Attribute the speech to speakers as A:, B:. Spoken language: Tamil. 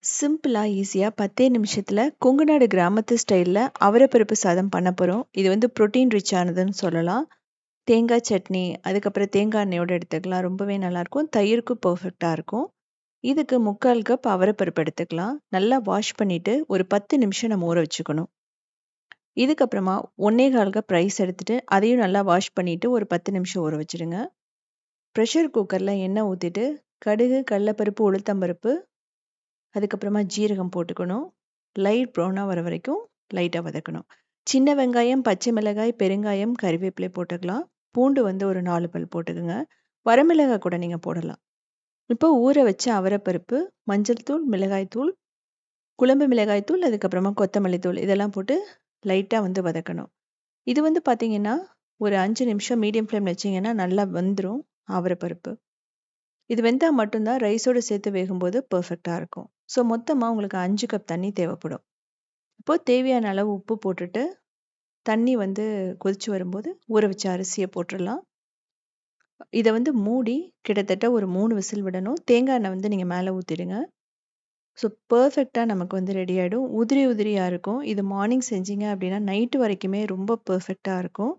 A: சிம்பிளா, ஈஸியா 10 நிமிஷத்துல கொங்கு நாடு கிராமத்து ஸ்டைல்ல அவரைப்பருப்பு சாதம் பண்ண போறோம். இது வந்து புரோட்டீன் ரிச் ஆனதுன்னு சொல்லலாம். தேங்காய் சட்னி, அதுக்கப்புறம் தேங்காய் எண்ணெயோட எடுத்துக்கலாம். ரொம்பவே நல்லாயிருக்கும். தயிருக்கு பெர்ஃபெக்ட்டா இருக்கும். இதுக்கு 3/4 கப் அவரைப்பருப்பு எடுத்துக்கலாம். நல்லா வாஷ் பண்ணிட்டு ஒரு 10 நிமிஷம் நம்ம ஊற வச்சுக்கணும். இதுக்கப்புறமா 1 1/4 கப் ரைஸ் எடுத்துட்டு, அதையும் நல்லா வாஷ் பண்ணிட்டு ஒரு 10 நிமிஷம் ஊற வச்சுடுங்க. ப்ரெஷர் குக்கர்ல எண்ணெய் ஊத்திட்டு, கடுகு, கடலைப்பருப்பு, உளுத்தம்பருப்பு, அதுக்கப்புறமா ஜீரகம் போட்டுக்கணும். லைட் ப்ரௌனா வர வரைக்கும் லைட்டா வதக்கணும். சின்ன வெங்காயம், பச்சை மிளகாய், பெருங்காயம், கறிவேப்பிலை போட்டுக்கலாம். பூண்டு வந்து ஒரு 4 பல் போட்டுக்கங்க. வரமிளகாய் கூட நீங்க போடலாம். இப்போ ஊற வச்ச அவரைப்பருப்பு, மஞ்சள் தூள், மிளகாய் தூள், குழம்பு மிளகாய் தூள், அதுக்கப்புறமா கொத்தமல்லி தூள் இதெல்லாம் போட்டு லைட்டா வந்து வதக்கணும். இது வந்து பார்த்தீங்கன்னா, ஒரு 5 நிமிஷம் மீடியம் ஃப்ளேம்ல வச்சீங்கன்னா நல்லா வெந்துரும் அவரைப்பருப்பு. இது வெந்தா மட்டும் தான் ரைஸோட சேர்த்து வேகும்போது பெர்ஃபெக்ட்டா இருக்கும். ஸோ மொத்தமா உங்களுக்கு 5 கப் தண்ணி தேவைப்படும். இப்போ தேவையான அளவு உப்பு போட்டுட்டு, தண்ணி வந்து கொதிச்சு வரும்போது ஊற வச்ச அரிசிய போட்டுறலாம். இத வந்து மூடி கிட்டத்தட்ட ஒரு 3 விசில் விடணும். தேங்காய் எண்ணெய் வந்து நீங்க மேல ஊத்திடுங்க. ஸோ பெர்ஃபெக்ட்டா நமக்கு வந்து ரெடி ஆயிடும். உதிரி உதிரியா இருக்கும். இது மார்னிங் செஞ்சீங்க அப்படின்னா, நைட் வரைக்குமே ரொம்ப பெர்ஃபெக்ட்டா இருக்கும்.